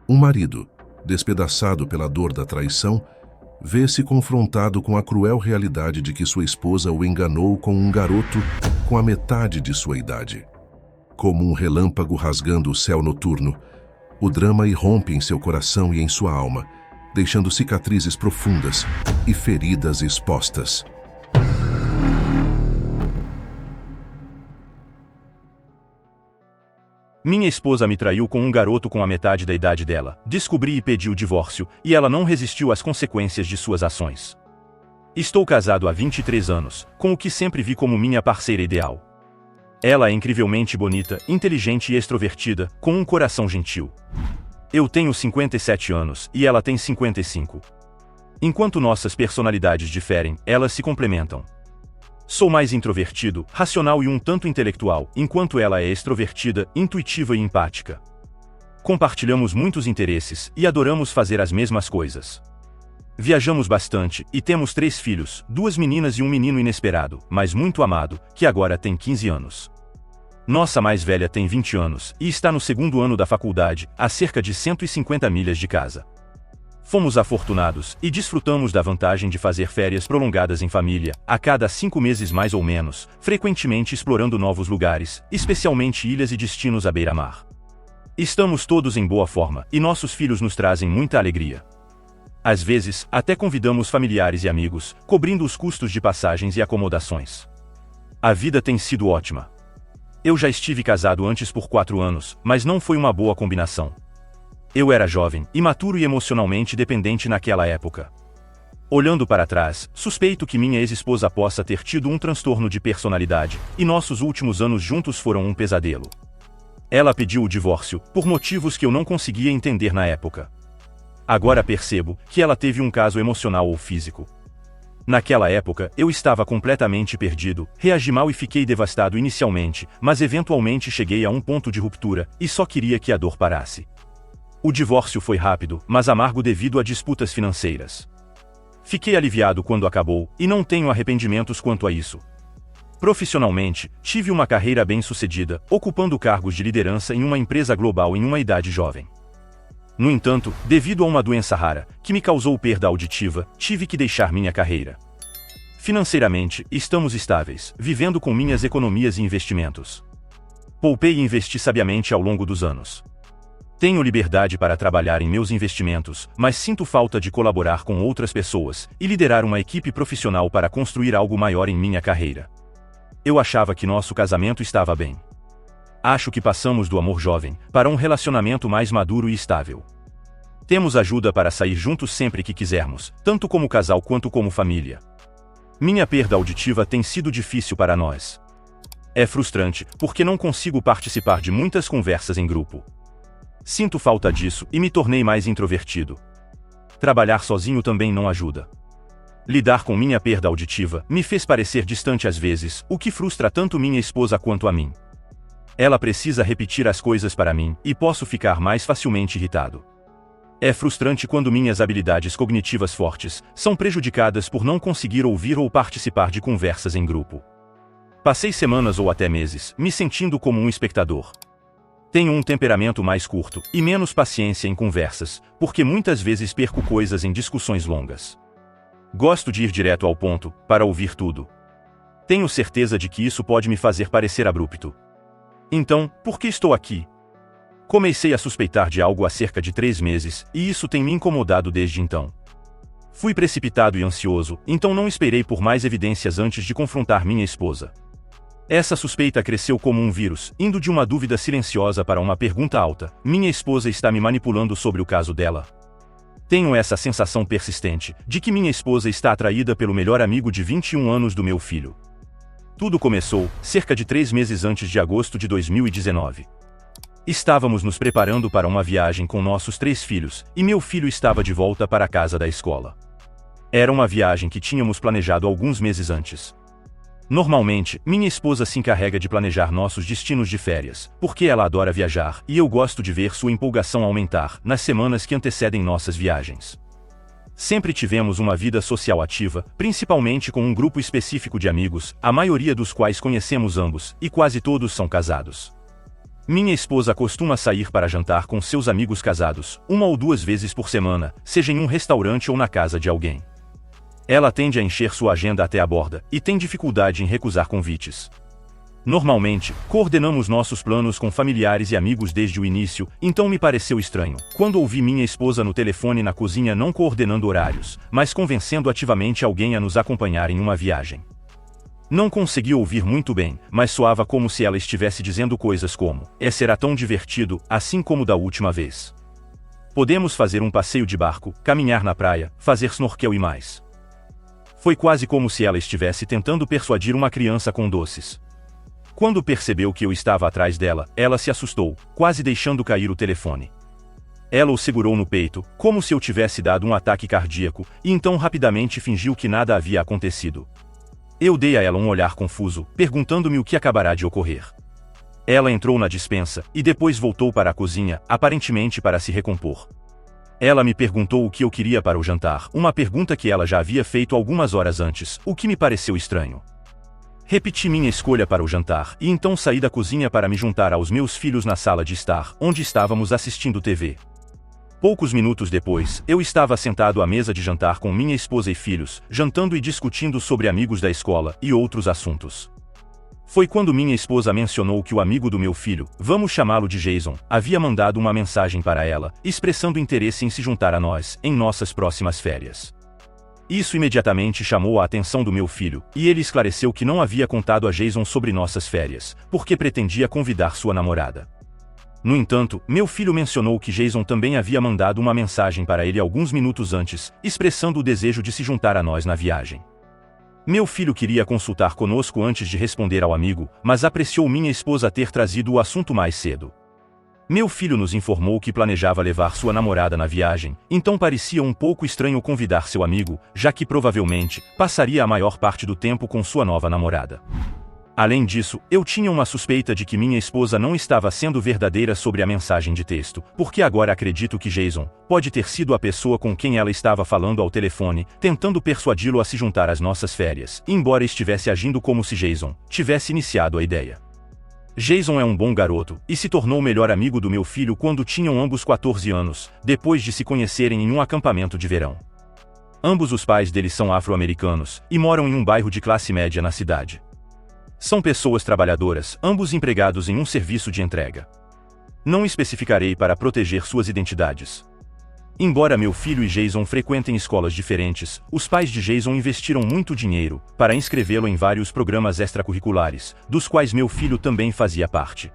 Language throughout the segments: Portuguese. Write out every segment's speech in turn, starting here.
Um marido, despedaçado pela dor da traição, vê-se confrontado com a cruel realidade de que sua esposa o enganou com um garoto com a metade de sua idade. Como um relâmpago rasgando o céu noturno, o drama irrompe em seu coração e em sua alma, deixando cicatrizes profundas e feridas expostas. Minha esposa me traiu com um garoto com a metade da idade dela. Descobri e pedi o divórcio, e ela não resistiu às consequências de suas ações. Estou casado há 23 anos, com o que sempre vi como minha parceira ideal. Ela é incrivelmente bonita, inteligente e extrovertida, com um coração gentil. Eu tenho 57 anos e ela tem 55. Enquanto nossas personalidades diferem, elas se complementam. Sou mais introvertido, racional e um tanto intelectual, enquanto ela é extrovertida, intuitiva e empática. Compartilhamos muitos interesses e adoramos fazer as mesmas coisas. Viajamos bastante e temos 3 filhos, 2 meninas e um menino inesperado, mas muito amado, que agora tem 15 anos. Nossa mais velha tem 20 anos e está no 2º ano da faculdade, a cerca de 150 milhas de casa. Fomos afortunados e desfrutamos da vantagem de fazer férias prolongadas em família, a cada 5 meses mais ou menos, frequentemente explorando novos lugares, especialmente ilhas e destinos à beira-mar. Estamos todos em boa forma e nossos filhos nos trazem muita alegria. Às vezes, até convidamos familiares e amigos, cobrindo os custos de passagens e acomodações. A vida tem sido ótima. Eu já estive casado antes por 4 anos, mas não foi uma boa combinação. Eu era jovem, imaturo e emocionalmente dependente naquela época. Olhando para trás, suspeito que minha ex-esposa possa ter tido um transtorno de personalidade, e nossos últimos anos juntos foram um pesadelo. Ela pediu o divórcio, por motivos que eu não conseguia entender na época. Agora percebo que ela teve um caso emocional ou físico. Naquela época, eu estava completamente perdido, reagi mal e fiquei devastado inicialmente, mas eventualmente cheguei a um ponto de ruptura, e só queria que a dor parasse. O divórcio foi rápido, mas amargo devido a disputas financeiras. Fiquei aliviado quando acabou, e não tenho arrependimentos quanto a isso. Profissionalmente, tive uma carreira bem-sucedida, ocupando cargos de liderança em uma empresa global em uma idade jovem. No entanto, devido a uma doença rara, que me causou perda auditiva, tive que deixar minha carreira. Financeiramente, estamos estáveis, vivendo com minhas economias e investimentos. Poupei e investi sabiamente ao longo dos anos. Tenho liberdade para trabalhar em meus investimentos, mas sinto falta de colaborar com outras pessoas e liderar uma equipe profissional para construir algo maior em minha carreira. Eu achava que nosso casamento estava bem. Acho que passamos do amor jovem para um relacionamento mais maduro e estável. Temos ajuda para sair juntos sempre que quisermos, tanto como casal quanto como família. Minha perda auditiva tem sido difícil para nós. É frustrante, porque não consigo participar de muitas conversas em grupo. Sinto falta disso e me tornei mais introvertido. Trabalhar sozinho também não ajuda. Lidar com minha perda auditiva me fez parecer distante às vezes, o que frustra tanto minha esposa quanto a mim. Ela precisa repetir as coisas para mim e posso ficar mais facilmente irritado. É frustrante quando minhas habilidades cognitivas fortes são prejudicadas por não conseguir ouvir ou participar de conversas em grupo. Passei semanas ou até meses me sentindo como um espectador. Tenho um temperamento mais curto e menos paciência em conversas, porque muitas vezes perco coisas em discussões longas. Gosto de ir direto ao ponto, para ouvir tudo. Tenho certeza de que isso pode me fazer parecer abrupto. Então, por que estou aqui? Comecei a suspeitar de algo há cerca de 3 meses, e isso tem me incomodado desde então. Fui precipitado e ansioso, então não esperei por mais evidências antes de confrontar minha esposa. Essa suspeita cresceu como um vírus, indo de uma dúvida silenciosa para uma pergunta alta: minha esposa está me manipulando sobre o caso dela? Tenho essa sensação persistente, de que minha esposa está atraída pelo melhor amigo de 21 anos do meu filho. Tudo começou, cerca de 3 meses antes de agosto de 2019. Estávamos nos preparando para uma viagem com nossos 3 filhos, e meu filho estava de volta para a casa da escola. Era uma viagem que tínhamos planejado alguns meses antes. Normalmente, minha esposa se encarrega de planejar nossos destinos de férias, porque ela adora viajar e eu gosto de ver sua empolgação aumentar nas semanas que antecedem nossas viagens. Sempre tivemos uma vida social ativa, principalmente com um grupo específico de amigos, a maioria dos quais conhecemos ambos, e quase todos são casados. Minha esposa costuma sair para jantar com seus amigos casados, 1 ou 2 vezes por semana, seja em um restaurante ou na casa de alguém. Ela tende a encher sua agenda até a borda, e tem dificuldade em recusar convites. Normalmente, coordenamos nossos planos com familiares e amigos desde o início, então me pareceu estranho, quando ouvi minha esposa no telefone na cozinha não coordenando horários, mas convencendo ativamente alguém a nos acompanhar em uma viagem. Não consegui ouvir muito bem, mas soava como se ela estivesse dizendo coisas como: será tão divertido, assim como da última vez. Podemos fazer um passeio de barco, caminhar na praia, fazer snorkel e mais. Foi quase como se ela estivesse tentando persuadir uma criança com doces. Quando percebeu que eu estava atrás dela, ela se assustou, quase deixando cair o telefone. Ela o segurou no peito, como se eu tivesse dado um ataque cardíaco, e então rapidamente fingiu que nada havia acontecido. Eu dei a ela um olhar confuso, perguntando-me o que acabará de ocorrer. Ela entrou na despensa, e depois voltou para a cozinha, aparentemente para se recompor. Ela me perguntou o que eu queria para o jantar, uma pergunta que ela já havia feito algumas horas antes, o que me pareceu estranho. Repeti minha escolha para o jantar, e então saí da cozinha para me juntar aos meus filhos na sala de estar, onde estávamos assistindo TV. Poucos minutos depois, eu estava sentado à mesa de jantar com minha esposa e filhos, jantando e discutindo sobre amigos da escola e outros assuntos. Foi quando minha esposa mencionou que o amigo do meu filho, vamos chamá-lo de Jason, havia mandado uma mensagem para ela, expressando interesse em se juntar a nós, em nossas próximas férias. Isso imediatamente chamou a atenção do meu filho, e ele esclareceu que não havia contado a Jason sobre nossas férias, porque pretendia convidar sua namorada. No entanto, meu filho mencionou que Jason também havia mandado uma mensagem para ele alguns minutos antes, expressando o desejo de se juntar a nós na viagem. Meu filho queria consultar conosco antes de responder ao amigo, mas apreciou minha esposa ter trazido o assunto mais cedo. Meu filho nos informou que planejava levar sua namorada na viagem, então parecia um pouco estranho convidar seu amigo, já que provavelmente passaria a maior parte do tempo com sua nova namorada. Além disso, eu tinha uma suspeita de que minha esposa não estava sendo verdadeira sobre a mensagem de texto, porque agora acredito que Jason pode ter sido a pessoa com quem ela estava falando ao telefone, tentando persuadi-lo a se juntar às nossas férias, embora estivesse agindo como se Jason tivesse iniciado a ideia. Jason é um bom garoto, e se tornou o melhor amigo do meu filho quando tinham ambos 14 anos, depois de se conhecerem em um acampamento de verão. Ambos os pais deles são afro-americanos, e moram em um bairro de classe média na cidade. São pessoas trabalhadoras, ambos empregados em um serviço de entrega. Não especificarei para proteger suas identidades. Embora meu filho e Jason frequentem escolas diferentes, os pais de Jason investiram muito dinheiro para inscrevê-lo em vários programas extracurriculares, dos quais meu filho também fazia parte.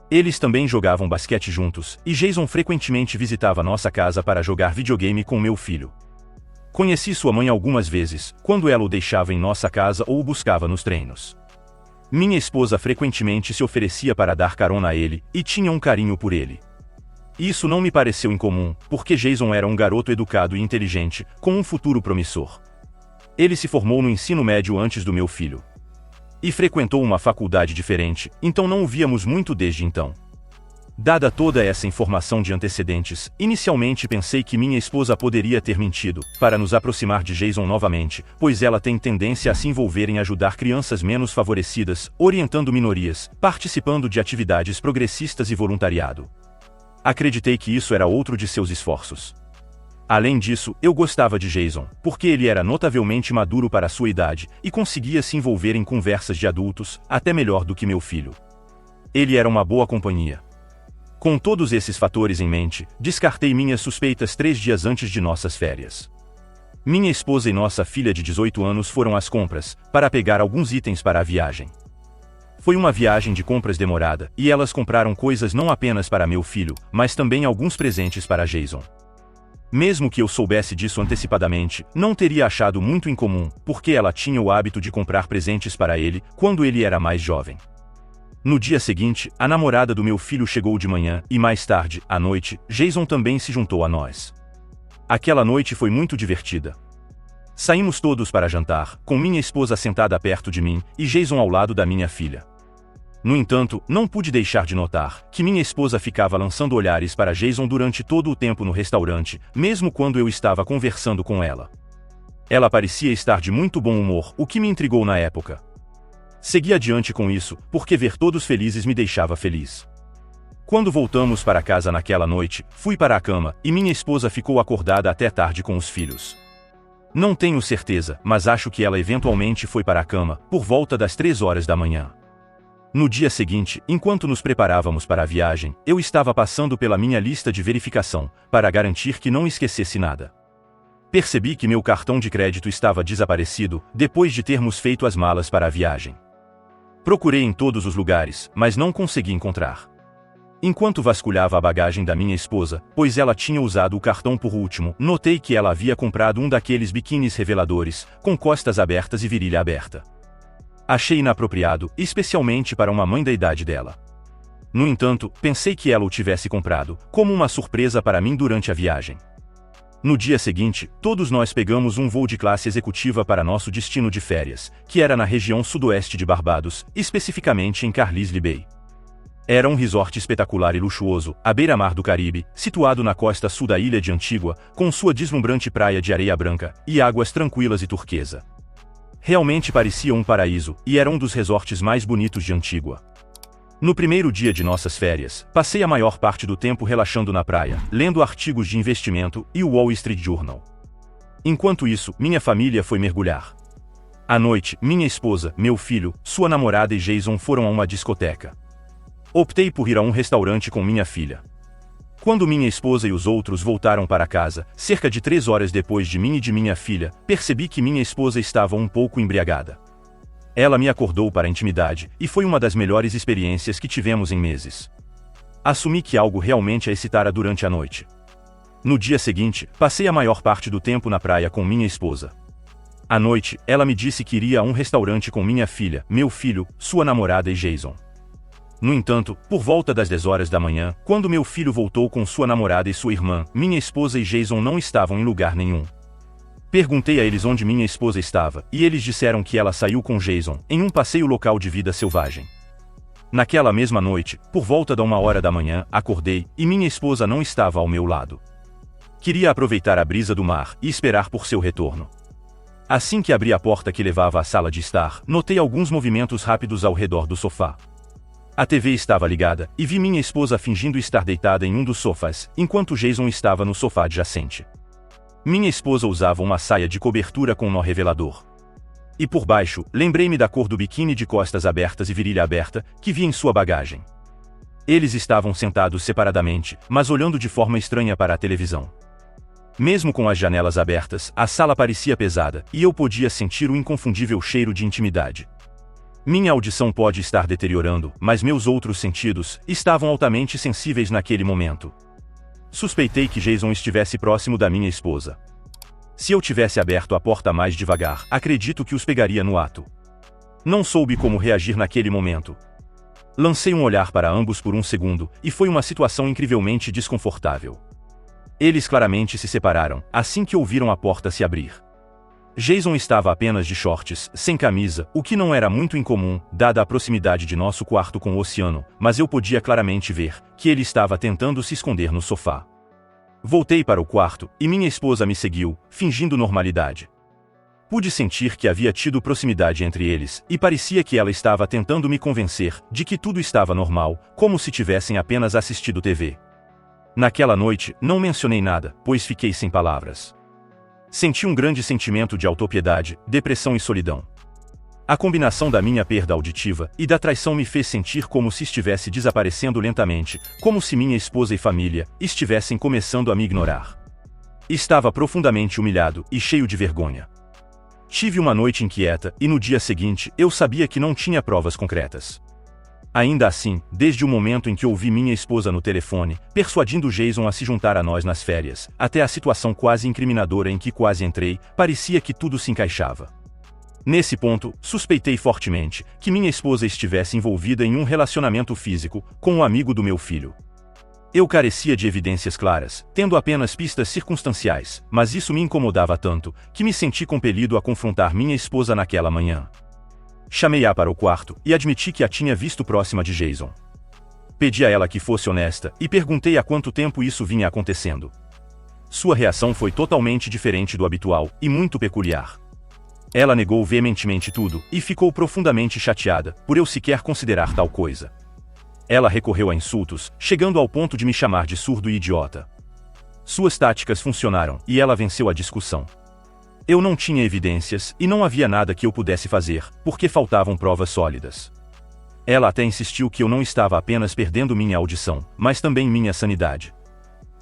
Eles também jogavam basquete juntos, e Jason frequentemente visitava nossa casa para jogar videogame com meu filho. Conheci sua mãe algumas vezes, quando ela o deixava em nossa casa ou o buscava nos treinos. Minha esposa frequentemente se oferecia para dar carona a ele, e tinha um carinho por ele. Isso não me pareceu incomum, porque Jason era um garoto educado e inteligente, com um futuro promissor. Ele se formou no ensino médio antes do meu filho. E frequentou uma faculdade diferente, então não o víamos muito desde então. Dada toda essa informação de antecedentes, inicialmente pensei que minha esposa poderia ter mentido, para nos aproximar de Jason novamente, pois ela tem tendência a se envolver em ajudar crianças menos favorecidas, orientando minorias, participando de atividades progressistas e voluntariado. Acreditei que isso era outro de seus esforços. Além disso, eu gostava de Jason, porque ele era notavelmente maduro para sua idade, e conseguia se envolver em conversas de adultos, até melhor do que meu filho. Ele era uma boa companhia. Com todos esses fatores em mente, descartei minhas suspeitas 3 dias antes de nossas férias. Minha esposa e nossa filha de 18 anos foram às compras, para pegar alguns itens para a viagem. Foi uma viagem de compras demorada, e elas compraram coisas não apenas para meu filho, mas também alguns presentes para Jason. Mesmo que eu soubesse disso antecipadamente, não teria achado muito incomum, porque ela tinha o hábito de comprar presentes para ele, quando ele era mais jovem. No dia seguinte, a namorada do meu filho chegou de manhã, e mais tarde, à noite, Jason também se juntou a nós. Aquela noite foi muito divertida. Saímos todos para jantar, com minha esposa sentada perto de mim, e Jason ao lado da minha filha. No entanto, não pude deixar de notar que minha esposa ficava lançando olhares para Jason durante todo o tempo no restaurante, mesmo quando eu estava conversando com ela. Ela parecia estar de muito bom humor, o que me intrigou na época. Segui adiante com isso, porque ver todos felizes me deixava feliz. Quando voltamos para casa naquela noite, fui para a cama, e minha esposa ficou acordada até tarde com os filhos. Não tenho certeza, mas acho que ela eventualmente foi para a cama, por volta das 3 horas da manhã. No dia seguinte, enquanto nos preparávamos para a viagem, eu estava passando pela minha lista de verificação, para garantir que não esquecesse nada. Percebi que meu cartão de crédito estava desaparecido, depois de termos feito as malas para a viagem. Procurei em todos os lugares, mas não consegui encontrar. Enquanto vasculhava a bagagem da minha esposa, pois ela tinha usado o cartão por último, notei que ela havia comprado um daqueles biquínis reveladores, com costas abertas e virilha aberta. Achei inapropriado, especialmente para uma mãe da idade dela. No entanto, pensei que ela o tivesse comprado, como uma surpresa para mim durante a viagem. No dia seguinte, todos nós pegamos um voo de classe executiva para nosso destino de férias, que era na região sudoeste de Barbados, especificamente em Carlisle Bay. Era um resort espetacular e luxuoso, à beira-mar do Caribe, situado na costa sul da ilha de Antígua, com sua deslumbrante praia de areia branca e águas tranquilas e turquesa. Realmente parecia um paraíso, e era um dos resorts mais bonitos de Antígua. No primeiro dia de nossas férias, passei a maior parte do tempo relaxando na praia, lendo artigos de investimento e o Wall Street Journal. Enquanto isso, minha família foi mergulhar. À noite, minha esposa, meu filho, sua namorada e Jason foram a uma discoteca. Optei por ir a um restaurante com minha filha. Quando minha esposa e os outros voltaram para casa, cerca de 3 horas depois de mim e de minha filha, percebi que minha esposa estava um pouco embriagada. Ela me acordou para a intimidade, e foi uma das melhores experiências que tivemos em meses. Assumi que algo realmente a excitara durante a noite. No dia seguinte, passei a maior parte do tempo na praia com minha esposa. À noite, ela me disse que iria a um restaurante com minha filha, meu filho, sua namorada e Jason. No entanto, por volta das 10 horas da manhã, quando meu filho voltou com sua namorada e sua irmã, minha esposa e Jason não estavam em lugar nenhum. Perguntei a eles onde minha esposa estava, e eles disseram que ela saiu com Jason, em um passeio local de vida selvagem. Naquela mesma noite, por volta da 1 hora da manhã, acordei, e minha esposa não estava ao meu lado. Queria aproveitar a brisa do mar e esperar por seu retorno. Assim que abri a porta que levava à sala de estar, notei alguns movimentos rápidos ao redor do sofá. A TV estava ligada, e vi minha esposa fingindo estar deitada em um dos sofás, enquanto Jason estava no sofá adjacente. Minha esposa usava uma saia de cobertura com nó revelador. E por baixo, lembrei-me da cor do biquíni de costas abertas e virilha aberta, que vi em sua bagagem. Eles estavam sentados separadamente, mas olhando de forma estranha para a televisão. Mesmo com as janelas abertas, a sala parecia pesada, e eu podia sentir o inconfundível cheiro de intimidade. Minha audição pode estar deteriorando, mas meus outros sentidos estavam altamente sensíveis naquele momento. Suspeitei que Jason estivesse próximo da minha esposa. Se eu tivesse aberto a porta mais devagar, acredito que os pegaria no ato. Não soube como reagir naquele momento. Lancei um olhar para ambos por um segundo, e foi uma situação incrivelmente desconfortável. Eles claramente se separaram, assim que ouviram a porta se abrir. Jason estava apenas de shorts, sem camisa, o que não era muito incomum, dada a proximidade de nosso quarto com o oceano, mas eu podia claramente ver que ele estava tentando se esconder no sofá. Voltei para o quarto, e minha esposa me seguiu, fingindo normalidade. Pude sentir que havia tido proximidade entre eles, e parecia que ela estava tentando me convencer de que tudo estava normal, como se tivessem apenas assistido TV. Naquela noite, não mencionei nada, pois fiquei sem palavras. Senti um grande sentimento de autopiedade, depressão e solidão. A combinação da minha perda auditiva e da traição me fez sentir como se estivesse desaparecendo lentamente, como se minha esposa e família estivessem começando a me ignorar. Estava profundamente humilhado e cheio de vergonha. Tive uma noite inquieta, e no dia seguinte, eu sabia que não tinha provas concretas. Ainda assim, desde o momento em que ouvi minha esposa no telefone, persuadindo Jason a se juntar a nós nas férias, até a situação quase incriminadora em que quase entrei, parecia que tudo se encaixava. Nesse ponto, suspeitei fortemente que minha esposa estivesse envolvida em um relacionamento físico com um amigo do meu filho. Eu carecia de evidências claras, tendo apenas pistas circunstanciais, mas isso me incomodava tanto, que me senti compelido a confrontar minha esposa naquela manhã. Chamei-a para o quarto, e admiti que a tinha visto próxima de Jason. Pedi a ela que fosse honesta, e perguntei há quanto tempo isso vinha acontecendo. Sua reação foi totalmente diferente do habitual, e muito peculiar. Ela negou veementemente tudo, e ficou profundamente chateada, por eu sequer considerar tal coisa. Ela recorreu a insultos, chegando ao ponto de me chamar de surdo e idiota. Suas táticas funcionaram, e ela venceu a discussão. Eu não tinha evidências, e não havia nada que eu pudesse fazer, porque faltavam provas sólidas. Ela até insistiu que eu não estava apenas perdendo minha audição, mas também minha sanidade.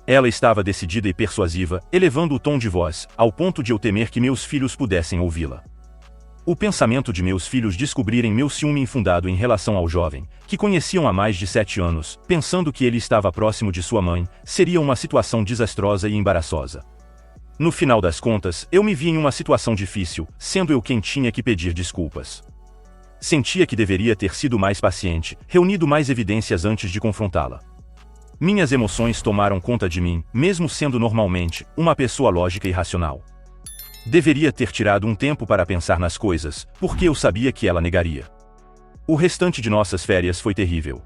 Ela estava decidida e persuasiva, elevando o tom de voz, ao ponto de eu temer que meus filhos pudessem ouvi-la. O pensamento de meus filhos descobrirem meu ciúme infundado em relação ao jovem, que conheciam há mais de 7 anos, pensando que ele estava próximo de sua mãe, seria uma situação desastrosa e embaraçosa. No final das contas, eu me vi em uma situação difícil, sendo eu quem tinha que pedir desculpas. Sentia que deveria ter sido mais paciente, reunido mais evidências antes de confrontá-la. Minhas emoções tomaram conta de mim, mesmo sendo normalmente uma pessoa lógica e racional. Deveria ter tirado um tempo para pensar nas coisas, porque eu sabia que ela negaria. O restante de nossas férias foi terrível.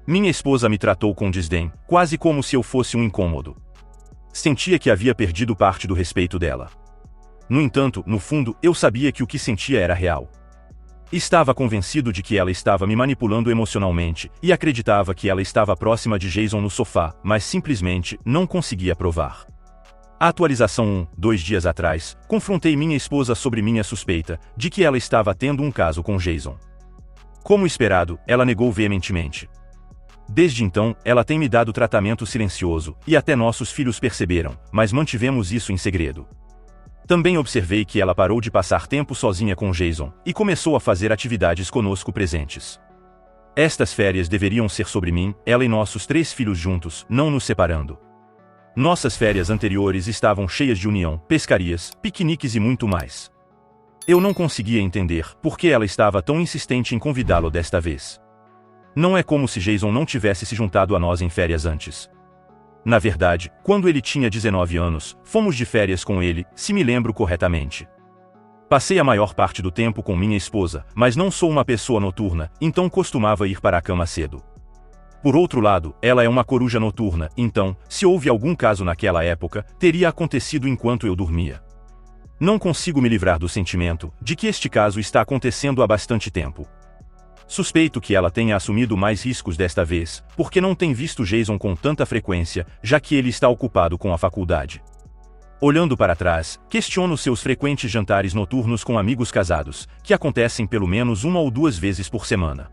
Minha esposa me tratou com desdém, quase como se eu fosse um incômodo. Sentia que havia perdido parte do respeito dela. No entanto, no fundo, eu sabia que o que sentia era real. Estava convencido de que ela estava me manipulando emocionalmente, e acreditava que ela estava próxima de Jason no sofá, mas simplesmente não conseguia provar. Atualização 1. 2 dias atrás, confrontei minha esposa sobre minha suspeita de que ela estava tendo um caso com Jason. Como esperado, ela negou veementemente. Desde então, ela tem me dado tratamento silencioso, e até nossos filhos perceberam, mas mantivemos isso em segredo. Também observei que ela parou de passar tempo sozinha com Jason, e começou a fazer atividades conosco presentes. Estas férias deveriam ser sobre mim, ela e nossos 3 filhos juntos, não nos separando. Nossas férias anteriores estavam cheias de união, pescarias, piqueniques e muito mais. Eu não conseguia entender por que ela estava tão insistente em convidá-lo desta vez. Não é como se Jason não tivesse se juntado a nós em férias antes. Na verdade, quando ele tinha 19 anos, fomos de férias com ele, se me lembro corretamente. Passei a maior parte do tempo com minha esposa, mas não sou uma pessoa noturna, então costumava ir para a cama cedo. Por outro lado, ela é uma coruja noturna, então, se houve algum caso naquela época, teria acontecido enquanto eu dormia. Não consigo me livrar do sentimento de que este caso está acontecendo há bastante tempo. Suspeito que ela tenha assumido mais riscos desta vez, porque não tem visto Jason com tanta frequência, já que ele está ocupado com a faculdade. Olhando para trás, questiono seus frequentes jantares noturnos com amigos casados, que acontecem pelo menos 1 ou 2 vezes por semana.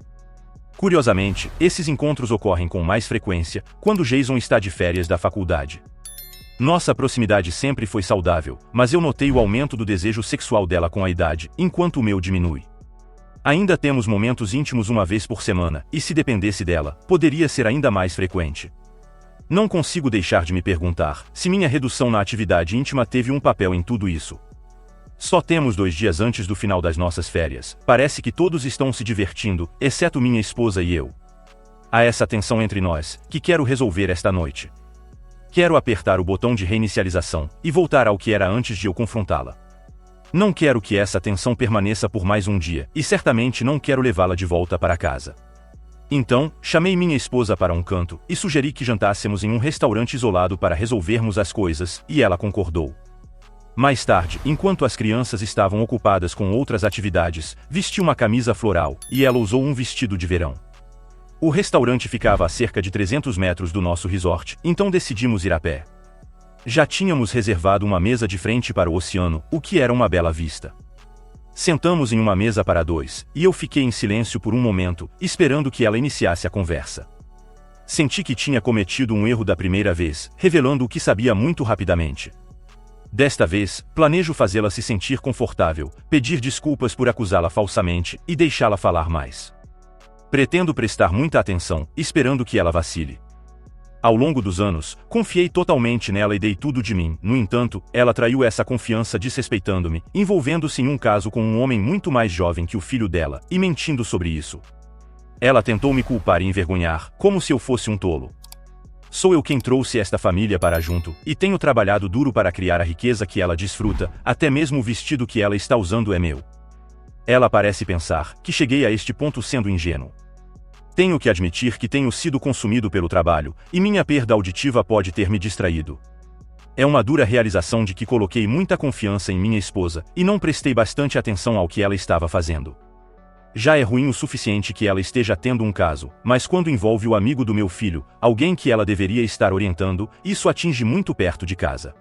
Curiosamente, esses encontros ocorrem com mais frequência quando Jason está de férias da faculdade. Nossa proximidade sempre foi saudável, mas eu notei o aumento do desejo sexual dela com a idade, enquanto o meu diminui. Ainda temos momentos íntimos uma vez por semana, e se dependesse dela, poderia ser ainda mais frequente. Não consigo deixar de me perguntar se minha redução na atividade íntima teve um papel em tudo isso. Só temos 2 dias antes do final das nossas férias, parece que todos estão se divertindo, exceto minha esposa e eu. Há essa tensão entre nós, que quero resolver esta noite. Quero apertar o botão de reinicialização, e voltar ao que era antes de eu confrontá-la. Não quero que essa tensão permaneça por mais um dia, e certamente não quero levá-la de volta para casa. Então, chamei minha esposa para um canto, e sugeri que jantássemos em um restaurante isolado para resolvermos as coisas, e ela concordou. Mais tarde, enquanto as crianças estavam ocupadas com outras atividades, vesti uma camisa floral, e ela usou um vestido de verão. O restaurante ficava a cerca de 300 metros do nosso resort, então decidimos ir a pé. Já tínhamos reservado uma mesa de frente para o oceano, o que era uma bela vista. Sentamos em uma mesa para 2, e eu fiquei em silêncio por um momento, esperando que ela iniciasse a conversa. Senti que tinha cometido um erro da primeira vez, revelando o que sabia muito rapidamente. Desta vez, planejo fazê-la se sentir confortável, pedir desculpas por acusá-la falsamente e deixá-la falar mais. Pretendo prestar muita atenção, esperando que ela vacile. Ao longo dos anos, confiei totalmente nela e dei tudo de mim. No entanto, ela traiu essa confiança desrespeitando-me, envolvendo-se em um caso com um homem muito mais jovem que o filho dela, e mentindo sobre isso. Ela tentou me culpar e envergonhar, como se eu fosse um tolo. Sou eu quem trouxe esta família para junto, e tenho trabalhado duro para criar a riqueza que ela desfruta, até mesmo o vestido que ela está usando é meu. Ela parece pensar que cheguei a este ponto sendo ingênuo. Tenho que admitir que tenho sido consumido pelo trabalho, e minha perda auditiva pode ter me distraído. É uma dura realização de que coloquei muita confiança em minha esposa, e não prestei bastante atenção ao que ela estava fazendo. Já é ruim o suficiente que ela esteja tendo um caso, mas quando envolve o amigo do meu filho, alguém que ela deveria estar orientando, isso atinge muito perto de casa.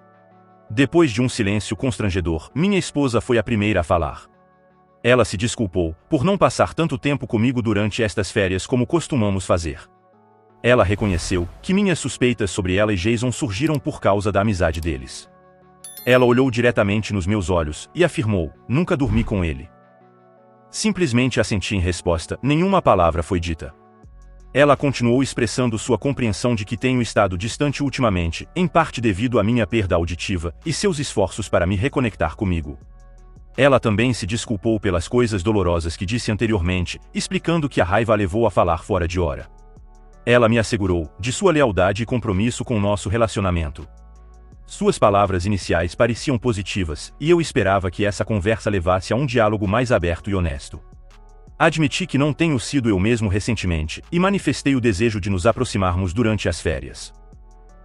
Depois de um silêncio constrangedor, minha esposa foi a primeira a falar. Ela se desculpou por não passar tanto tempo comigo durante estas férias como costumamos fazer. Ela reconheceu que minhas suspeitas sobre ela e Jason surgiram por causa da amizade deles. Ela olhou diretamente nos meus olhos e afirmou: nunca dormi com ele. Simplesmente assenti em resposta, nenhuma palavra foi dita. Ela continuou expressando sua compreensão de que tenho estado distante ultimamente, em parte devido à minha perda auditiva e seus esforços para me reconectar comigo. Ela também se desculpou pelas coisas dolorosas que disse anteriormente, explicando que a raiva a levou a falar fora de hora. Ela me assegurou de sua lealdade e compromisso com nosso relacionamento. Suas palavras iniciais pareciam positivas, e eu esperava que essa conversa levasse a um diálogo mais aberto e honesto. Admiti que não tenho sido eu mesmo recentemente, e manifestei o desejo de nos aproximarmos durante as férias.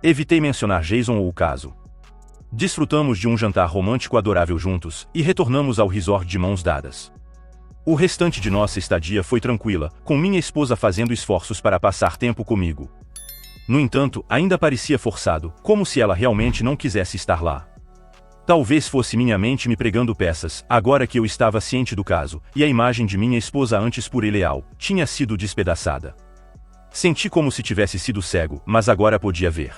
Evitei mencionar Jason ou o caso. Desfrutamos de um jantar romântico adorável juntos, e retornamos ao resort de mãos dadas. O restante de nossa estadia foi tranquila, com minha esposa fazendo esforços para passar tempo comigo. No entanto, ainda parecia forçado, como se ela realmente não quisesse estar lá. Talvez fosse minha mente me pregando peças, agora que eu estava ciente do caso, e a imagem de minha esposa antes pura e leal, tinha sido despedaçada. Senti como se tivesse sido cego, mas agora podia ver.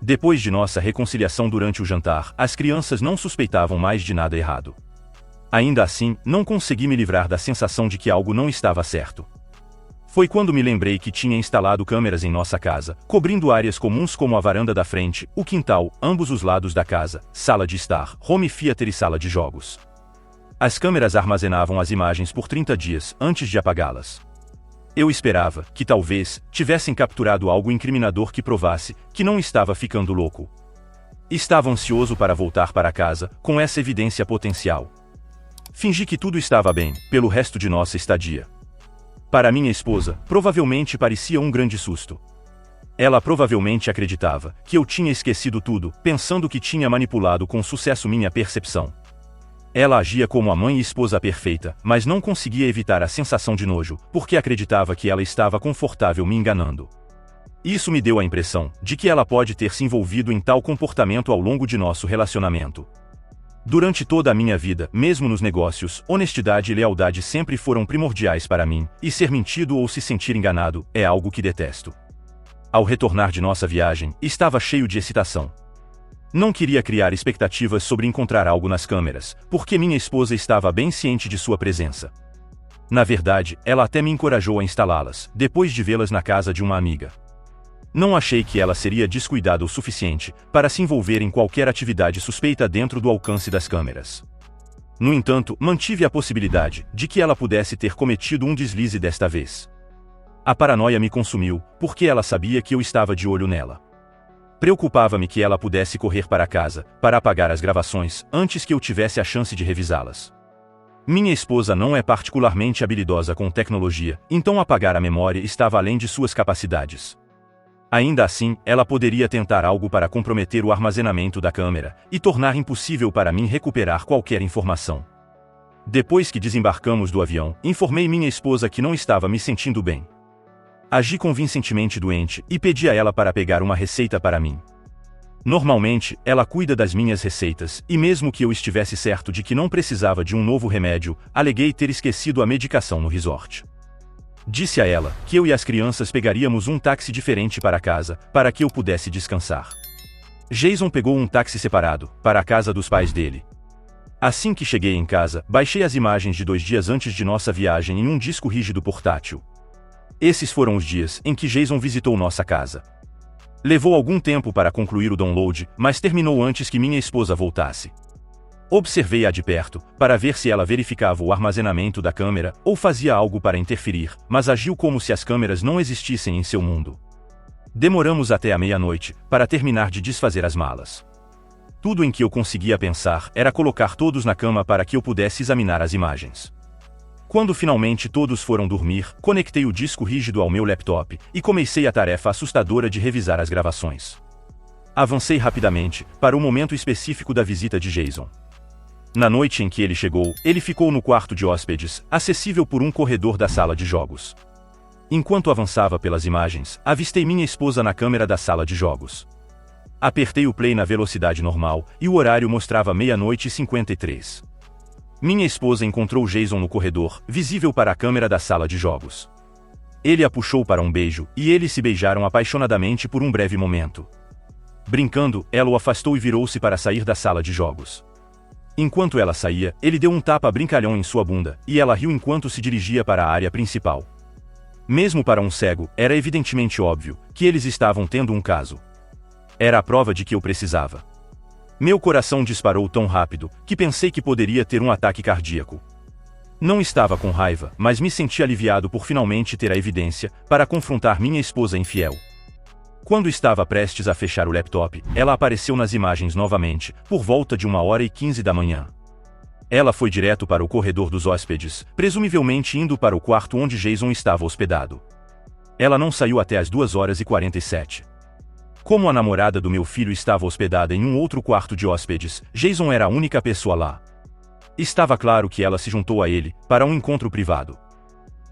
Depois de nossa reconciliação durante o jantar, as crianças não suspeitavam mais de nada errado. Ainda assim, não consegui me livrar da sensação de que algo não estava certo. Foi quando me lembrei que tinha instalado câmeras em nossa casa, cobrindo áreas comuns como a varanda da frente, o quintal, ambos os lados da casa, sala de estar, home theater e sala de jogos. As câmeras armazenavam as imagens por 30 dias, antes de apagá-las. Eu esperava que talvez tivessem capturado algo incriminador que provasse que não estava ficando louco. Estava ansioso para voltar para casa, com essa evidência potencial. Fingi que tudo estava bem, pelo resto de nossa estadia. Para minha esposa, provavelmente parecia um grande susto. Ela provavelmente acreditava que eu tinha esquecido tudo, pensando que tinha manipulado com sucesso minha percepção. Ela agia como a mãe e esposa perfeita, mas não conseguia evitar a sensação de nojo, porque acreditava que ela estava confortável me enganando. Isso me deu a impressão de que ela pode ter se envolvido em tal comportamento ao longo de nosso relacionamento. Durante toda a minha vida, mesmo nos negócios, honestidade e lealdade sempre foram primordiais para mim, e ser mentido ou se sentir enganado é algo que detesto. Ao retornar de nossa viagem, estava cheio de excitação. Não queria criar expectativas sobre encontrar algo nas câmeras, porque minha esposa estava bem ciente de sua presença. Na verdade, ela até me encorajou a instalá-las, depois de vê-las na casa de uma amiga. Não achei que ela seria descuidada o suficiente para se envolver em qualquer atividade suspeita dentro do alcance das câmeras. No entanto, mantive a possibilidade de que ela pudesse ter cometido um deslize desta vez. A paranoia me consumiu, porque ela sabia que eu estava de olho nela. Preocupava-me que ela pudesse correr para casa, para apagar as gravações, antes que eu tivesse a chance de revisá-las. Minha esposa não é particularmente habilidosa com tecnologia, então apagar a memória estava além de suas capacidades. Ainda assim, ela poderia tentar algo para comprometer o armazenamento da câmera e tornar impossível para mim recuperar qualquer informação. Depois que desembarcamos do avião, informei minha esposa que não estava me sentindo bem. Agi convincentemente doente e pedi a ela para pegar uma receita para mim. Normalmente, ela cuida das minhas receitas, e mesmo que eu estivesse certo de que não precisava de um novo remédio, aleguei ter esquecido a medicação no resort. Disse a ela que eu e as crianças pegaríamos um táxi diferente para casa, para que eu pudesse descansar. Jason pegou um táxi separado, para a casa dos pais dele. Assim que cheguei em casa, baixei as imagens de 2 dias antes de nossa viagem em um disco rígido portátil. Esses foram os dias em que Jason visitou nossa casa. Levou algum tempo para concluir o download, mas terminou antes que minha esposa voltasse. Observei-a de perto, para ver se ela verificava o armazenamento da câmera ou fazia algo para interferir, mas agiu como se as câmeras não existissem em seu mundo. Demoramos até a meia-noite, para terminar de desfazer as malas. Tudo em que eu conseguia pensar era colocar todos na cama para que eu pudesse examinar as imagens. Quando finalmente todos foram dormir, conectei o disco rígido ao meu laptop e comecei a tarefa assustadora de revisar as gravações. Avancei rapidamente para o momento específico da visita de Jason. Na noite em que ele chegou, ele ficou no quarto de hóspedes, acessível por um corredor da sala de jogos. Enquanto avançava pelas imagens, avistei minha esposa na câmera da sala de jogos. Apertei o play na velocidade normal, e o horário mostrava 00:53. Minha esposa encontrou Jason no corredor, visível para a câmera da sala de jogos. Ele a puxou para um beijo, e eles se beijaram apaixonadamente por um breve momento. Brincando, ela o afastou e virou-se para sair da sala de jogos. Enquanto ela saía, ele deu um tapa brincalhão em sua bunda, e ela riu enquanto se dirigia para a área principal. Mesmo para um cego, era evidentemente óbvio que eles estavam tendo um caso. Era a prova de que eu precisava. Meu coração disparou tão rápido que pensei que poderia ter um ataque cardíaco. Não estava com raiva, mas me senti aliviado por finalmente ter a evidência para confrontar minha esposa infiel. Quando estava prestes a fechar o laptop, ela apareceu nas imagens novamente, por volta de 1:15 da manhã. Ela foi direto para o corredor dos hóspedes, presumivelmente indo para o quarto onde Jason estava hospedado. Ela não saiu até as 2:47. Como a namorada do meu filho estava hospedada em um outro quarto de hóspedes, Jason era a única pessoa lá. Estava claro que ela se juntou a ele, para um encontro privado.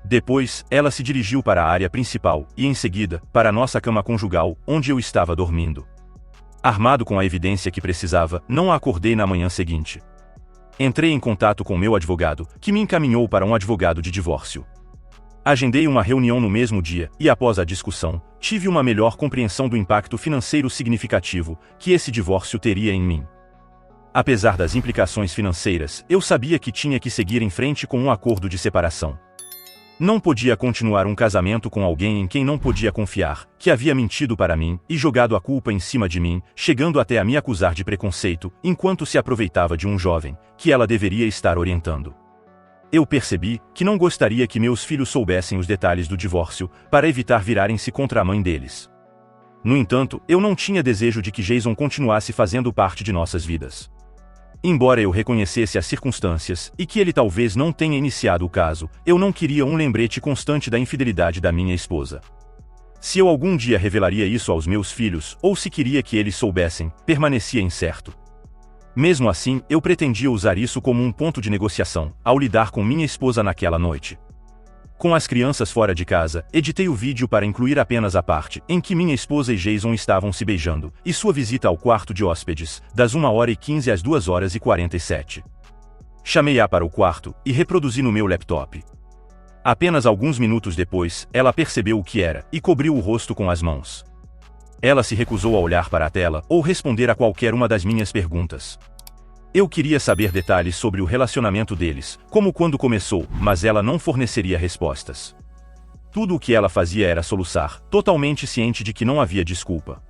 Depois, ela se dirigiu para a área principal, e em seguida, para a nossa cama conjugal, onde eu estava dormindo. Armado com a evidência que precisava, não a acordei na manhã seguinte. Entrei em contato com meu advogado, que me encaminhou para um advogado de divórcio. Agendei uma reunião no mesmo dia, e após a discussão, tive uma melhor compreensão do impacto financeiro significativo que esse divórcio teria em mim. Apesar das implicações financeiras, eu sabia que tinha que seguir em frente com um acordo de separação. Não podia continuar um casamento com alguém em quem não podia confiar, que havia mentido para mim e jogado a culpa em cima de mim, chegando até a me acusar de preconceito, enquanto se aproveitava de um jovem, que ela deveria estar orientando. Eu percebi que não gostaria que meus filhos soubessem os detalhes do divórcio, para evitar virarem-se contra a mãe deles. No entanto, eu não tinha desejo de que Jason continuasse fazendo parte de nossas vidas. Embora eu reconhecesse as circunstâncias, e que ele talvez não tenha iniciado o caso, eu não queria um lembrete constante da infidelidade da minha esposa. Se eu algum dia revelaria isso aos meus filhos, ou se queria que eles soubessem, permanecia incerto. Mesmo assim, eu pretendia usar isso como um ponto de negociação, ao lidar com minha esposa naquela noite. Com as crianças fora de casa, editei o vídeo para incluir apenas a parte em que minha esposa e Jason estavam se beijando, e sua visita ao quarto de hóspedes, das 1:15 às 2:47. Chamei-a para o quarto, e reproduzi no meu laptop. Apenas alguns minutos depois, ela percebeu o que era, e cobriu o rosto com as mãos. Ela se recusou a olhar para a tela, ou responder a qualquer uma das minhas perguntas. Eu queria saber detalhes sobre o relacionamento deles, como quando começou, mas ela não forneceria respostas. Tudo o que ela fazia era soluçar, totalmente ciente de que não havia desculpa.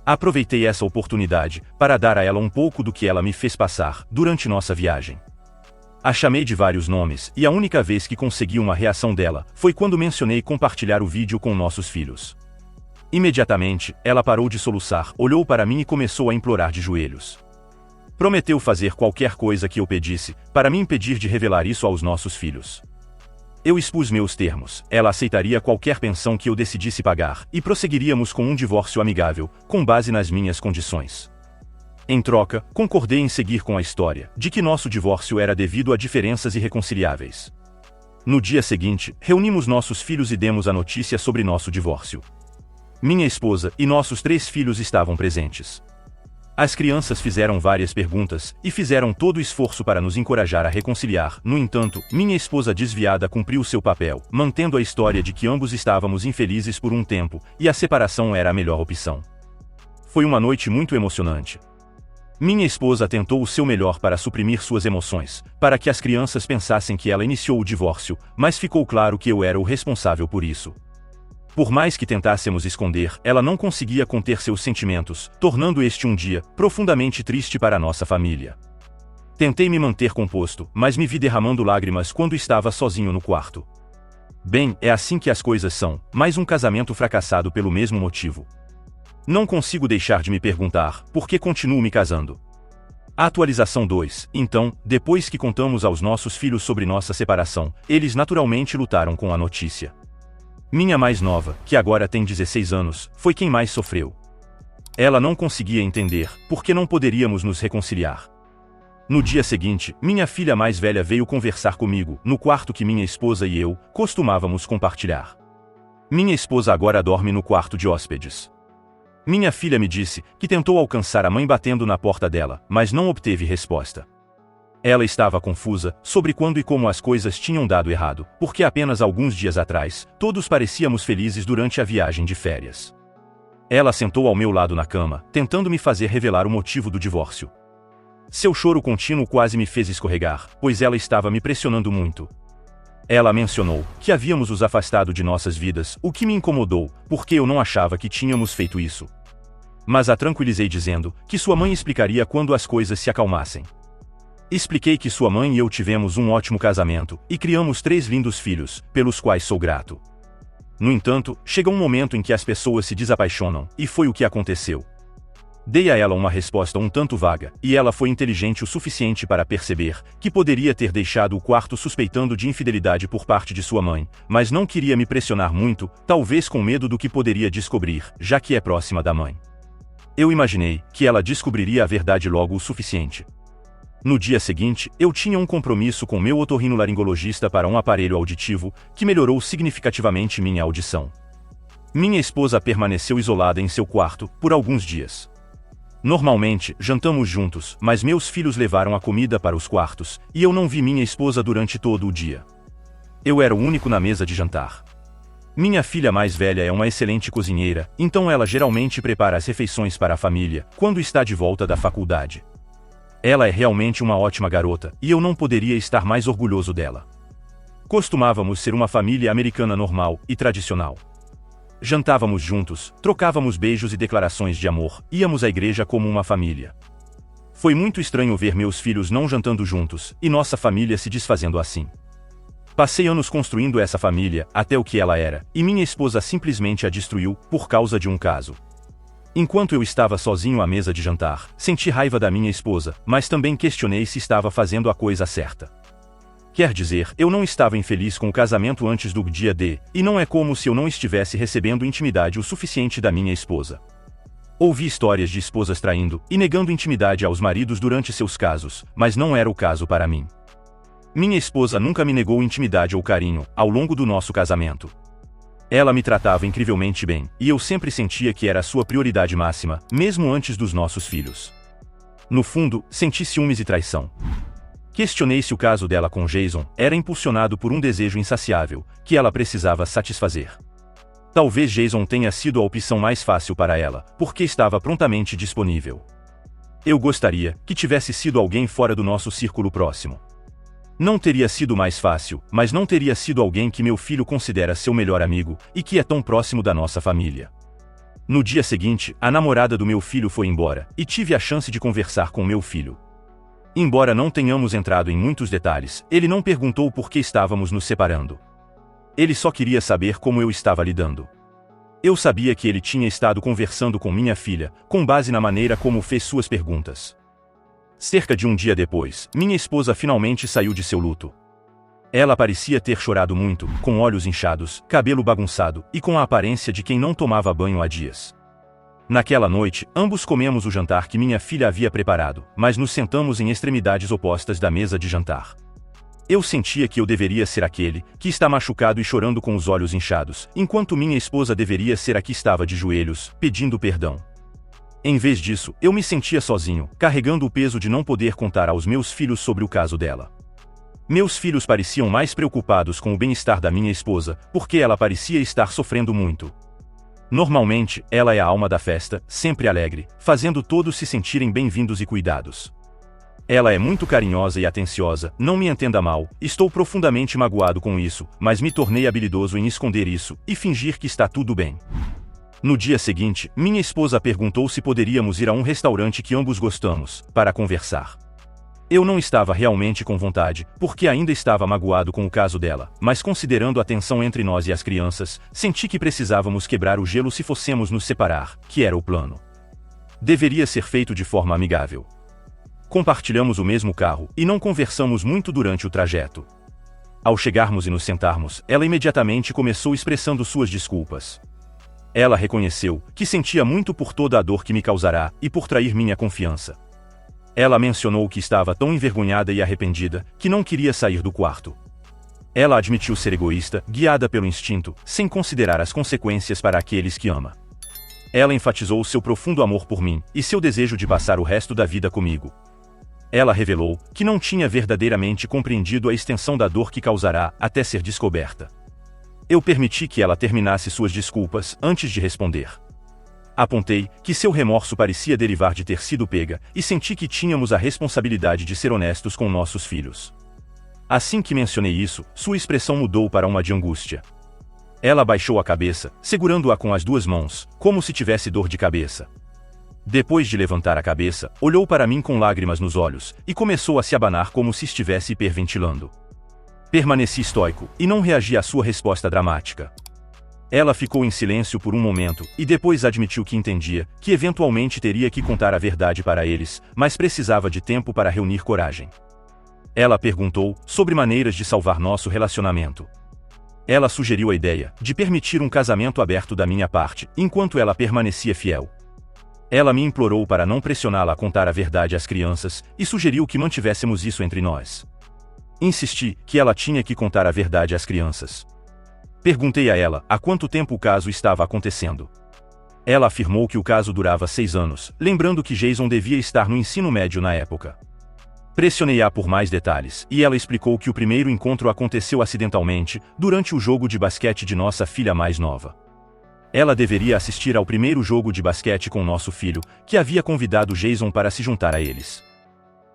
Aproveitei essa oportunidade para dar a ela um pouco do que ela me fez passar durante nossa viagem. A chamei de vários nomes, e a única vez que consegui uma reação dela foi quando mencionei compartilhar o vídeo com nossos filhos. Imediatamente, ela parou de soluçar, olhou para mim e começou a implorar de joelhos. Prometeu fazer qualquer coisa que eu pedisse, para me impedir de revelar isso aos nossos filhos. Eu expus meus termos, ela aceitaria qualquer pensão que eu decidisse pagar, e prosseguiríamos com um divórcio amigável, com base nas minhas condições. Em troca, concordei em seguir com a história, de que nosso divórcio era devido a diferenças irreconciliáveis. No dia seguinte, reunimos nossos filhos e demos a notícia sobre nosso divórcio. Minha esposa e nossos 3 filhos estavam presentes. As crianças fizeram várias perguntas, e fizeram todo o esforço para nos encorajar a reconciliar. No entanto, minha esposa desviada cumpriu seu papel, mantendo a história de que ambos estávamos infelizes por um tempo, e a separação era a melhor opção. Foi uma noite muito emocionante. Minha esposa tentou o seu melhor para suprimir suas emoções, para que as crianças pensassem que ela iniciou o divórcio, mas ficou claro que eu era o responsável por isso. Por mais que tentássemos esconder, ela não conseguia conter seus sentimentos, tornando este um dia profundamente triste para nossa família. Tentei me manter composto, mas me vi derramando lágrimas quando estava sozinho no quarto. Bem, é assim que as coisas são, mais um casamento fracassado pelo mesmo motivo. Não consigo deixar de me perguntar, por que continuo me casando? Atualização 2. Então, depois que contamos aos nossos filhos sobre nossa separação, eles naturalmente lutaram com a notícia. Minha mais nova, que agora tem 16 anos, foi quem mais sofreu. Ela não conseguia entender por que não poderíamos nos reconciliar. No dia seguinte, minha filha mais velha veio conversar comigo, no quarto que minha esposa e eu costumávamos compartilhar. Minha esposa agora dorme no quarto de hóspedes. Minha filha me disse que tentou alcançar a mãe batendo na porta dela, mas não obteve resposta. Ela estava confusa sobre quando e como as coisas tinham dado errado, porque apenas alguns dias atrás, todos parecíamos felizes durante a viagem de férias. Ela sentou ao meu lado na cama, tentando me fazer revelar o motivo do divórcio. Seu choro contínuo quase me fez escorregar, pois ela estava me pressionando muito. Ela mencionou que havíamos os afastado de nossas vidas, o que me incomodou, porque eu não achava que tínhamos feito isso. Mas a tranquilizei dizendo que sua mãe explicaria quando as coisas se acalmassem. Expliquei que sua mãe e eu tivemos um ótimo casamento e criamos 3 lindos filhos, pelos quais sou grato. No entanto, chega um momento em que as pessoas se desapaixonam, e foi o que aconteceu. Dei a ela uma resposta um tanto vaga, e ela foi inteligente o suficiente para perceber que poderia ter deixado o quarto suspeitando de infidelidade por parte de sua mãe, mas não queria me pressionar muito, talvez com medo do que poderia descobrir, já que é próxima da mãe. Eu imaginei que ela descobriria a verdade logo o suficiente. No dia seguinte, eu tinha um compromisso com meu otorrinolaringologista para um aparelho auditivo, que melhorou significativamente minha audição. Minha esposa permaneceu isolada em seu quarto por alguns dias. Normalmente, jantamos juntos, mas meus filhos levaram a comida para os quartos, e eu não vi minha esposa durante todo o dia. Eu era o único na mesa de jantar. Minha filha mais velha é uma excelente cozinheira, então ela geralmente prepara as refeições para a família, quando está de volta da faculdade. Ela é realmente uma ótima garota, e eu não poderia estar mais orgulhoso dela. Costumávamos ser uma família americana normal e tradicional. Jantávamos juntos, trocávamos beijos e declarações de amor, íamos à igreja como uma família. Foi muito estranho ver meus filhos não jantando juntos, e nossa família se desfazendo assim. Passei anos construindo essa família, até o que ela era, e minha esposa simplesmente a destruiu, por causa de um caso. Enquanto eu estava sozinho à mesa de jantar, senti raiva da minha esposa, mas também questionei se estava fazendo a coisa certa. Quer dizer, eu não estava infeliz com o casamento antes do dia D, e não é como se eu não estivesse recebendo intimidade o suficiente da minha esposa. Ouvi histórias de esposas traindo e negando intimidade aos maridos durante seus casos, mas não era o caso para mim. Minha esposa nunca me negou intimidade ou carinho, ao longo do nosso casamento. Ela me tratava incrivelmente bem, e eu sempre sentia que era a sua prioridade máxima, mesmo antes dos nossos filhos. No fundo, senti ciúmes e traição. Questionei se o caso dela com Jason era impulsionado por um desejo insaciável, que ela precisava satisfazer. Talvez Jason tenha sido a opção mais fácil para ela, porque estava prontamente disponível. Eu gostaria que tivesse sido alguém fora do nosso círculo próximo. Não teria sido mais fácil, mas não teria sido alguém que meu filho considera seu melhor amigo, e que é tão próximo da nossa família. No dia seguinte, a namorada do meu filho foi embora, e tive a chance de conversar com meu filho. Embora não tenhamos entrado em muitos detalhes, ele não perguntou por que estávamos nos separando. Ele só queria saber como eu estava lidando. Eu sabia que ele tinha estado conversando com minha filha, com base na maneira como fez suas perguntas. Cerca de um dia depois, minha esposa finalmente saiu de seu luto. Ela parecia ter chorado muito, com olhos inchados, cabelo bagunçado, e com a aparência de quem não tomava banho há dias. Naquela noite, ambos comemos o jantar que minha filha havia preparado, mas nos sentamos em extremidades opostas da mesa de jantar. Eu sentia que eu deveria ser aquele que está machucado e chorando com os olhos inchados, enquanto minha esposa deveria ser a que estava de joelhos, pedindo perdão. Em vez disso, eu me sentia sozinho, carregando o peso de não poder contar aos meus filhos sobre o caso dela. Meus filhos pareciam mais preocupados com o bem-estar da minha esposa, porque ela parecia estar sofrendo muito. Normalmente, ela é a alma da festa, sempre alegre, fazendo todos se sentirem bem-vindos e cuidados. Ela é muito carinhosa e atenciosa, não me entenda mal, estou profundamente magoado com isso, mas me tornei habilidoso em esconder isso e fingir que está tudo bem. No dia seguinte, minha esposa perguntou se poderíamos ir a um restaurante que ambos gostamos, para conversar. Eu não estava realmente com vontade, porque ainda estava magoado com o caso dela, mas considerando a tensão entre nós e as crianças, senti que precisávamos quebrar o gelo se fossemos nos separar, que era o plano. Deveria ser feito de forma amigável. Compartilhamos o mesmo carro, e não conversamos muito durante o trajeto. Ao chegarmos e nos sentarmos, ela imediatamente começou expressando suas desculpas. Ela reconheceu que sentia muito por toda a dor que me causará, e por trair minha confiança. Ela mencionou que estava tão envergonhada e arrependida que não queria sair do quarto. Ela admitiu ser egoísta, guiada pelo instinto, sem considerar as consequências para aqueles que ama. Ela enfatizou seu profundo amor por mim e seu desejo de passar o resto da vida comigo. Ela revelou que não tinha verdadeiramente compreendido a extensão da dor que causará até ser descoberta. Eu permiti que ela terminasse suas desculpas antes de responder. Apontei que seu remorso parecia derivar de ter sido pega e senti que tínhamos a responsabilidade de ser honestos com nossos filhos. Assim que mencionei isso, sua expressão mudou para uma de angústia. Ela baixou a cabeça, segurando-a com as duas mãos, como se tivesse dor de cabeça. Depois de levantar a cabeça, olhou para mim com lágrimas nos olhos e começou a se abanar como se estivesse hiperventilando. Permaneci estoico e não reagi à sua resposta dramática. Ela ficou em silêncio por um momento e depois admitiu que entendia que eventualmente teria que contar a verdade para eles, mas precisava de tempo para reunir coragem. Ela perguntou sobre maneiras de salvar nosso relacionamento. Ela sugeriu a ideia de permitir um casamento aberto da minha parte, enquanto ela permanecia fiel. Ela me implorou para não pressioná-la a contar a verdade às crianças e sugeriu que mantivéssemos isso entre nós. Insisti que ela tinha que contar a verdade às crianças. Perguntei a ela há quanto tempo o caso estava acontecendo. Ela afirmou que o caso durava 6 anos, lembrando que Jason devia estar no ensino médio na época. Pressionei-a por mais detalhes, e ela explicou que o primeiro encontro aconteceu acidentalmente, durante o jogo de basquete de nossa filha mais nova. Ela deveria assistir ao primeiro jogo de basquete com nosso filho, que havia convidado Jason para se juntar a eles.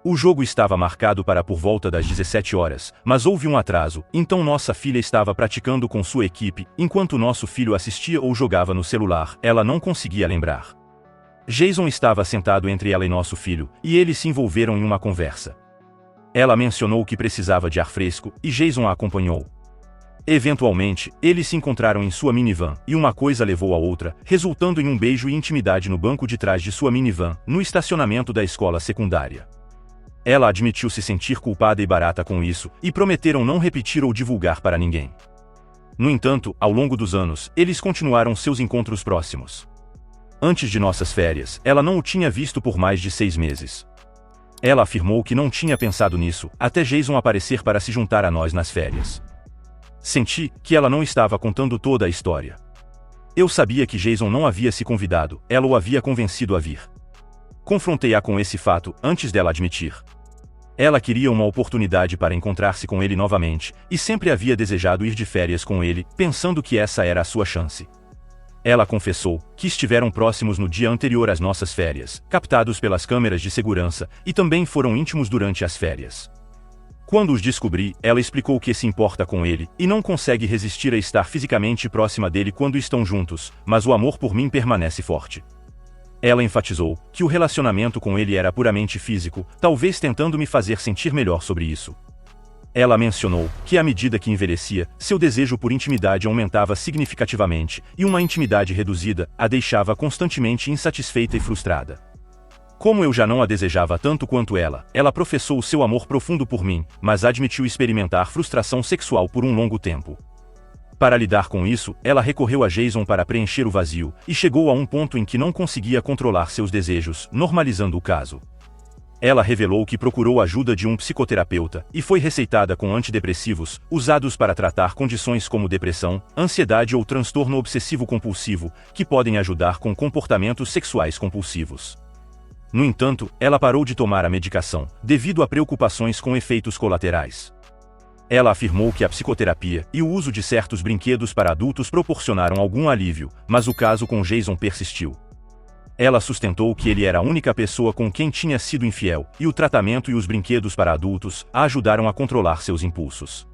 O jogo estava marcado para por volta das 17 horas, mas houve um atraso, então nossa filha estava praticando com sua equipe, enquanto nosso filho assistia ou jogava no celular, ela não conseguia lembrar. Jason estava sentado entre ela e nosso filho, e eles se envolveram em uma conversa. Ela mencionou que precisava de ar fresco, e Jason a acompanhou. Eventualmente, eles se encontraram em sua minivan, e uma coisa levou a outra, resultando em um beijo e intimidade no banco de trás de sua minivan, no estacionamento da escola secundária. Ela admitiu se sentir culpada e barata com isso, e prometeram não repetir ou divulgar para ninguém. No entanto, ao longo dos anos, eles continuaram seus encontros próximos. Antes de nossas férias, ela não o tinha visto por mais de 6 meses. Ela afirmou que não tinha pensado nisso, até Jason aparecer para se juntar a nós nas férias. Senti que ela não estava contando toda a história. Eu sabia que Jason não havia se convidado, ela o havia convencido a vir. Confrontei-a com esse fato antes dela admitir. Ela queria uma oportunidade para encontrar-se com ele novamente, e sempre havia desejado ir de férias com ele, pensando que essa era a sua chance. Ela confessou que estiveram próximos no dia anterior às nossas férias, captados pelas câmeras de segurança, e também foram íntimos durante as férias. Quando os descobri, ela explicou que se importa com ele, e não consegue resistir a estar fisicamente próxima dele quando estão juntos, mas o amor por mim permanece forte. Ela enfatizou que o relacionamento com ele era puramente físico, talvez tentando me fazer sentir melhor sobre isso. Ela mencionou que à medida que envelhecia, seu desejo por intimidade aumentava significativamente, e uma intimidade reduzida a deixava constantemente insatisfeita e frustrada. Como eu já não a desejava tanto quanto ela professou o seu amor profundo por mim, mas admitiu experimentar frustração sexual por um longo tempo. Para lidar com isso, ela recorreu a Jason para preencher o vazio, e chegou a um ponto em que não conseguia controlar seus desejos, normalizando o caso. Ela revelou que procurou a ajuda de um psicoterapeuta, e foi receitada com antidepressivos, usados para tratar condições como depressão, ansiedade ou transtorno obsessivo-compulsivo, que podem ajudar com comportamentos sexuais compulsivos. No entanto, ela parou de tomar a medicação, devido a preocupações com efeitos colaterais. Ela afirmou que a psicoterapia e o uso de certos brinquedos para adultos proporcionaram algum alívio, mas o caso com Jason persistiu. Ela sustentou que ele era a única pessoa com quem tinha sido infiel, e o tratamento e os brinquedos para adultos a ajudaram a controlar seus impulsos.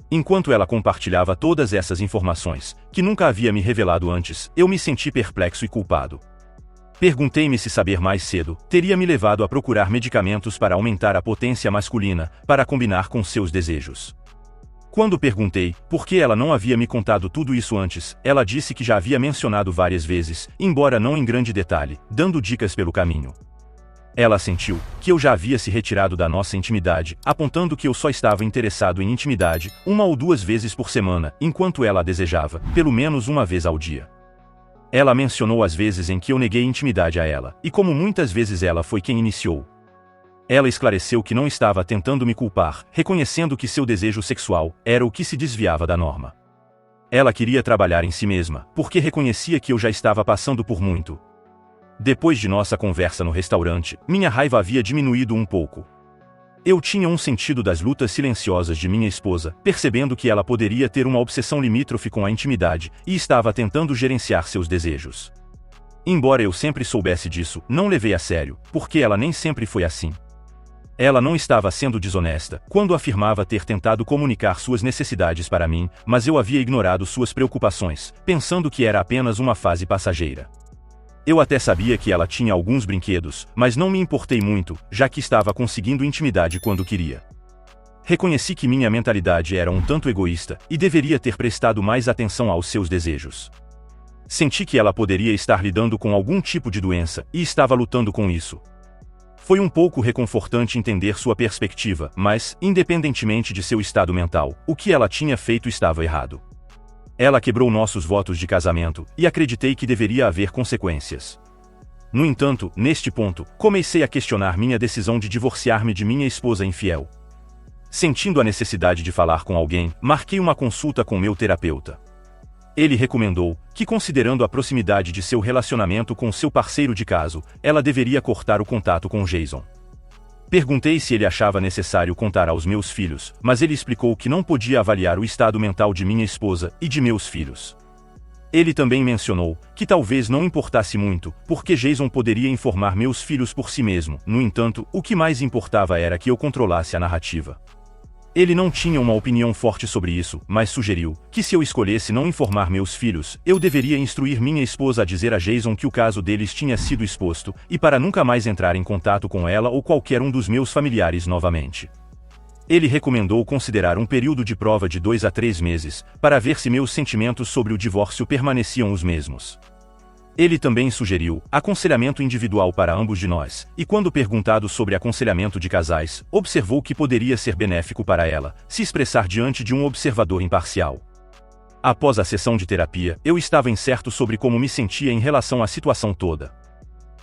Enquanto ela compartilhava todas essas informações, que nunca havia me revelado antes, eu me senti perplexo e culpado. Perguntei-me se saber mais cedo teria me levado a procurar medicamentos para aumentar a potência masculina, para combinar com seus desejos. Quando perguntei por que ela não havia me contado tudo isso antes, ela disse que já havia mencionado várias vezes, embora não em grande detalhe, dando dicas pelo caminho. Ela sentiu que eu já havia se retirado da nossa intimidade, apontando que eu só estava interessado em intimidade 1 ou 2 vezes por semana, enquanto ela a desejava, pelo menos 1 vez ao dia. Ela mencionou as vezes em que eu neguei intimidade a ela, e como muitas vezes ela foi quem iniciou. Ela esclareceu que não estava tentando me culpar, reconhecendo que seu desejo sexual era o que se desviava da norma. Ela queria trabalhar em si mesma, porque reconhecia que eu já estava passando por muito. Depois de nossa conversa no restaurante, minha raiva havia diminuído um pouco. Eu tinha um sentido das lutas silenciosas de minha esposa, percebendo que ela poderia ter uma obsessão limítrofe com a intimidade, e estava tentando gerenciar seus desejos. Embora eu sempre soubesse disso, não levei a sério, porque ela nem sempre foi assim. Ela não estava sendo desonesta quando afirmava ter tentado comunicar suas necessidades para mim, mas eu havia ignorado suas preocupações, pensando que era apenas uma fase passageira. Eu até sabia que ela tinha alguns brinquedos, mas não me importei muito, já que estava conseguindo intimidade quando queria. Reconheci que minha mentalidade era um tanto egoísta, e deveria ter prestado mais atenção aos seus desejos. Senti que ela poderia estar lidando com algum tipo de doença, e estava lutando com isso. Foi um pouco reconfortante entender sua perspectiva, mas, independentemente de seu estado mental, o que ela tinha feito estava errado. Ela quebrou nossos votos de casamento, e acreditei que deveria haver consequências. No entanto, neste ponto, comecei a questionar minha decisão de divorciar-me de minha esposa infiel. Sentindo a necessidade de falar com alguém, marquei uma consulta com meu terapeuta. Ele recomendou que, considerando a proximidade de seu relacionamento com seu parceiro de caso, ela deveria cortar o contato com Jason. Perguntei se ele achava necessário contar aos meus filhos, mas ele explicou que não podia avaliar o estado mental de minha esposa e de meus filhos. Ele também mencionou que talvez não importasse muito, porque Jason poderia informar meus filhos por si mesmo. No entanto, o que mais importava era que eu controlasse a narrativa. Ele não tinha uma opinião forte sobre isso, mas sugeriu que se eu escolhesse não informar meus filhos, eu deveria instruir minha esposa a dizer a Jason que o caso deles tinha sido exposto, e para nunca mais entrar em contato com ela ou qualquer um dos meus familiares novamente. Ele recomendou considerar um período de prova de 2 a 3 meses, para ver se meus sentimentos sobre o divórcio permaneciam os mesmos. Ele também sugeriu aconselhamento individual para ambos de nós, e quando perguntado sobre aconselhamento de casais, observou que poderia ser benéfico para ela se expressar diante de um observador imparcial. Após a sessão de terapia, eu estava incerto sobre como me sentia em relação à situação toda.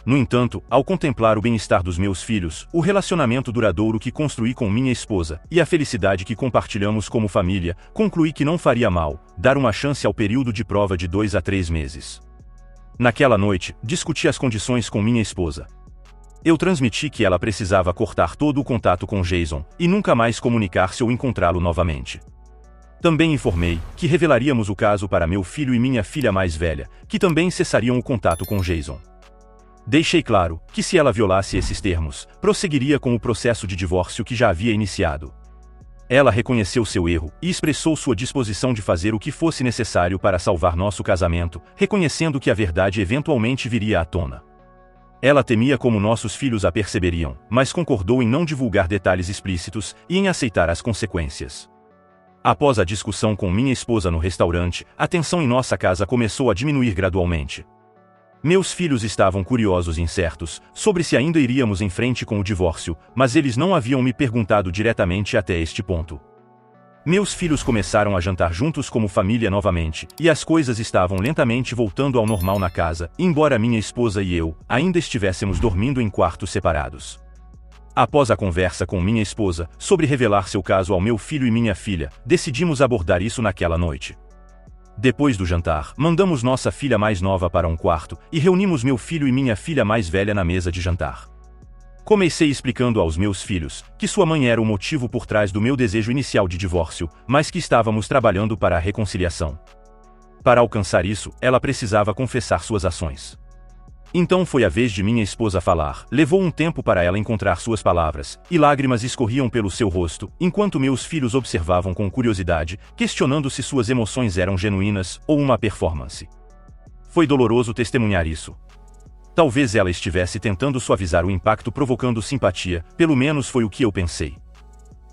No entanto, ao contemplar o bem-estar dos meus filhos, o relacionamento duradouro que construí com minha esposa, e a felicidade que compartilhamos como família, concluí que não faria mal dar uma chance ao período de prova de 2 a 3 meses. Naquela noite, discuti as condições com minha esposa. Eu transmiti que ela precisava cortar todo o contato com Jason, e nunca mais comunicar-se ou encontrá-lo novamente. Também informei que revelaríamos o caso para meu filho e minha filha mais velha, que também cessariam o contato com Jason. Deixei claro que se ela violasse esses termos, prosseguiria com o processo de divórcio que já havia iniciado. Ela reconheceu seu erro e expressou sua disposição de fazer o que fosse necessário para salvar nosso casamento, reconhecendo que a verdade eventualmente viria à tona. Ela temia como nossos filhos a perceberiam, mas concordou em não divulgar detalhes explícitos e em aceitar as consequências. Após a discussão com minha esposa no restaurante, a tensão em nossa casa começou a diminuir gradualmente. Meus filhos estavam curiosos e incertos sobre se ainda iríamos em frente com o divórcio, mas eles não haviam me perguntado diretamente até este ponto. Meus filhos começaram a jantar juntos como família novamente, e as coisas estavam lentamente voltando ao normal na casa, embora minha esposa e eu ainda estivéssemos dormindo em quartos separados. Após a conversa com minha esposa sobre revelar seu caso ao meu filho e minha filha, decidimos abordar isso naquela noite. Depois do jantar, mandamos nossa filha mais nova para um quarto, e reunimos meu filho e minha filha mais velha na mesa de jantar. Comecei explicando aos meus filhos que sua mãe era o motivo por trás do meu desejo inicial de divórcio, mas que estávamos trabalhando para a reconciliação. Para alcançar isso, ela precisava confessar suas ações. Então foi a vez de minha esposa falar. Levou um tempo para ela encontrar suas palavras, e lágrimas escorriam pelo seu rosto, enquanto meus filhos observavam com curiosidade, questionando se suas emoções eram genuínas ou uma performance. Foi doloroso testemunhar isso. Talvez ela estivesse tentando suavizar o impacto provocando simpatia, pelo menos foi o que eu pensei.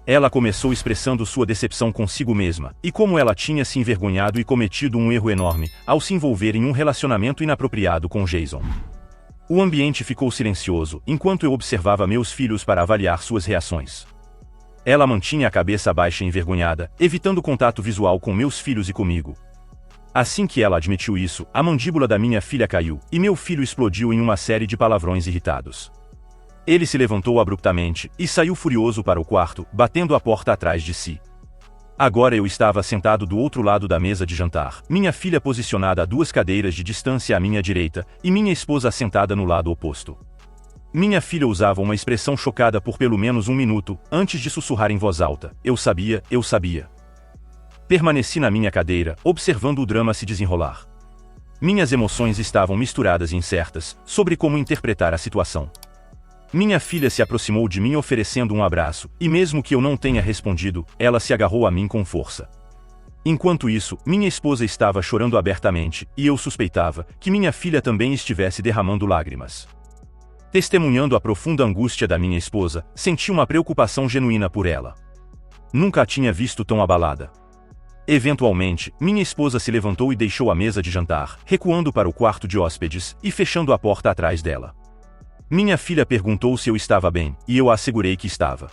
Ela começou expressando sua decepção consigo mesma, e como ela tinha se envergonhado e cometido um erro enorme, ao se envolver em um relacionamento inapropriado com Jason. O ambiente ficou silencioso, enquanto eu observava meus filhos para avaliar suas reações. Ela mantinha a cabeça baixa e envergonhada, evitando contato visual com meus filhos e comigo. Assim que ela admitiu isso, a mandíbula da minha filha caiu, e meu filho explodiu em uma série de palavrões irritados. Ele se levantou abruptamente e saiu furioso para o quarto, batendo a porta atrás de si. Agora eu estava sentado do outro lado da mesa de jantar, minha filha posicionada a 2 cadeiras de distância à minha direita, e minha esposa sentada no lado oposto. Minha filha usava uma expressão chocada por pelo menos 1 minuto, antes de sussurrar em voz alta: eu sabia, eu sabia. Permaneci na minha cadeira, observando o drama se desenrolar. Minhas emoções estavam misturadas e incertas, sobre como interpretar a situação. Minha filha se aproximou de mim oferecendo um abraço, e mesmo que eu não tenha respondido, ela se agarrou a mim com força. Enquanto isso, minha esposa estava chorando abertamente, e eu suspeitava que minha filha também estivesse derramando lágrimas. Testemunhando a profunda angústia da minha esposa, senti uma preocupação genuína por ela. Nunca a tinha visto tão abalada. Eventualmente, minha esposa se levantou e deixou a mesa de jantar, recuando para o quarto de hóspedes e fechando a porta atrás dela. Minha filha perguntou se eu estava bem, e eu a assegurei que estava.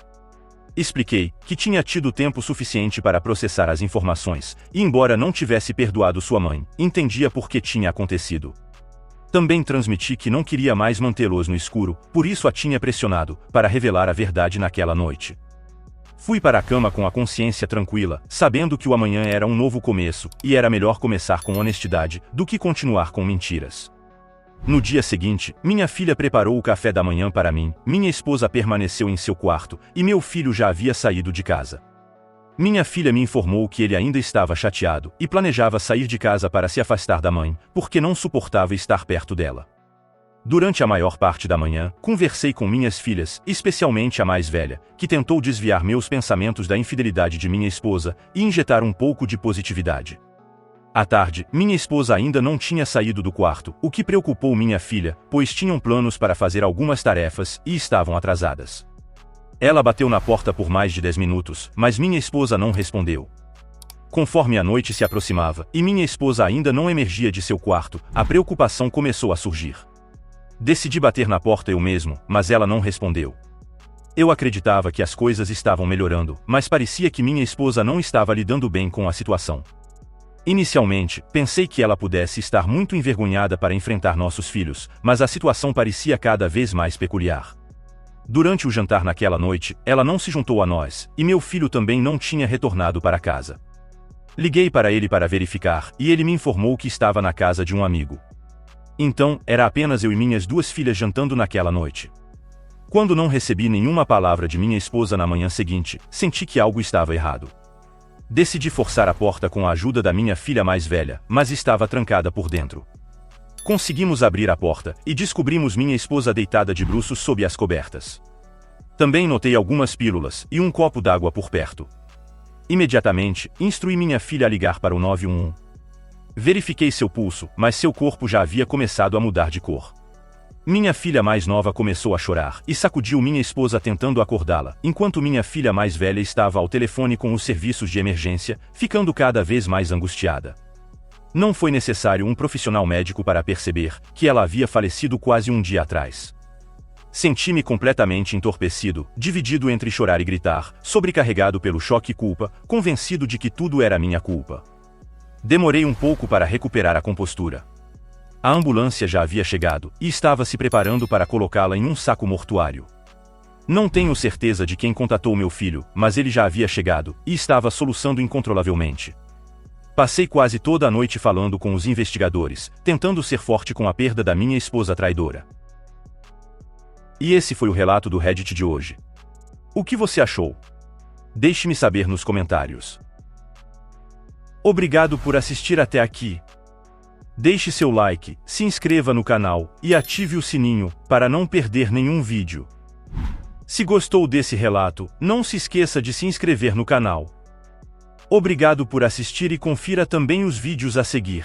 Expliquei que tinha tido tempo suficiente para processar as informações, e embora não tivesse perdoado sua mãe, entendia por que tinha acontecido. Também transmiti que não queria mais mantê-los no escuro, por isso a tinha pressionado para revelar a verdade naquela noite. Fui para a cama com a consciência tranquila, sabendo que o amanhã era um novo começo, e era melhor começar com honestidade do que continuar com mentiras. No dia seguinte, minha filha preparou o café da manhã para mim, minha esposa permaneceu em seu quarto, e meu filho já havia saído de casa. Minha filha me informou que ele ainda estava chateado, e planejava sair de casa para se afastar da mãe, porque não suportava estar perto dela. Durante a maior parte da manhã, conversei com minhas filhas, especialmente a mais velha, que tentou desviar meus pensamentos da infidelidade de minha esposa, e injetar um pouco de positividade. À tarde, minha esposa ainda não tinha saído do quarto, o que preocupou minha filha, pois tinham planos para fazer algumas tarefas e estavam atrasadas. Ela bateu na porta por mais de 10 minutos, mas minha esposa não respondeu. Conforme a noite se aproximava e minha esposa ainda não emergia de seu quarto, a preocupação começou a surgir. Decidi bater na porta eu mesmo, mas ela não respondeu. Eu acreditava que as coisas estavam melhorando, mas parecia que minha esposa não estava lidando bem com a situação. Inicialmente, pensei que ela pudesse estar muito envergonhada para enfrentar nossos filhos, mas a situação parecia cada vez mais peculiar. Durante o jantar naquela noite, ela não se juntou a nós, e meu filho também não tinha retornado para casa. Liguei para ele para verificar, e ele me informou que estava na casa de um amigo. Então, era apenas eu e minhas 2 filhas jantando naquela noite. Quando não recebi nenhuma palavra de minha esposa na manhã seguinte, senti que algo estava errado. Decidi forçar a porta com a ajuda da minha filha mais velha, mas estava trancada por dentro. Conseguimos abrir a porta, e descobrimos minha esposa deitada de bruços sob as cobertas. Também notei algumas pílulas, e um copo d'água por perto. Imediatamente, instruí minha filha a ligar para o 911. Verifiquei seu pulso, mas seu corpo já havia começado a mudar de cor. Minha filha mais nova começou a chorar, e sacudiu minha esposa tentando acordá-la, enquanto minha filha mais velha estava ao telefone com os serviços de emergência, ficando cada vez mais angustiada. Não foi necessário um profissional médico para perceber que ela havia falecido quase um dia atrás. Senti-me completamente entorpecido, dividido entre chorar e gritar, sobrecarregado pelo choque e culpa, convencido de que tudo era minha culpa. Demorei um pouco para recuperar a compostura. A ambulância já havia chegado, e estava se preparando para colocá-la em um saco mortuário. Não tenho certeza de quem contatou meu filho, mas ele já havia chegado, e estava soluçando incontrolavelmente. Passei quase toda a noite falando com os investigadores, tentando ser forte com a perda da minha esposa traidora. E esse foi o relato do Reddit de hoje. O que você achou? Deixe-me saber nos comentários. Obrigado por assistir até aqui. Deixe seu like, se inscreva no canal e ative o sininho para não perder nenhum vídeo. Se gostou desse relato, não se esqueça de se inscrever no canal. Obrigado por assistir e confira também os vídeos a seguir.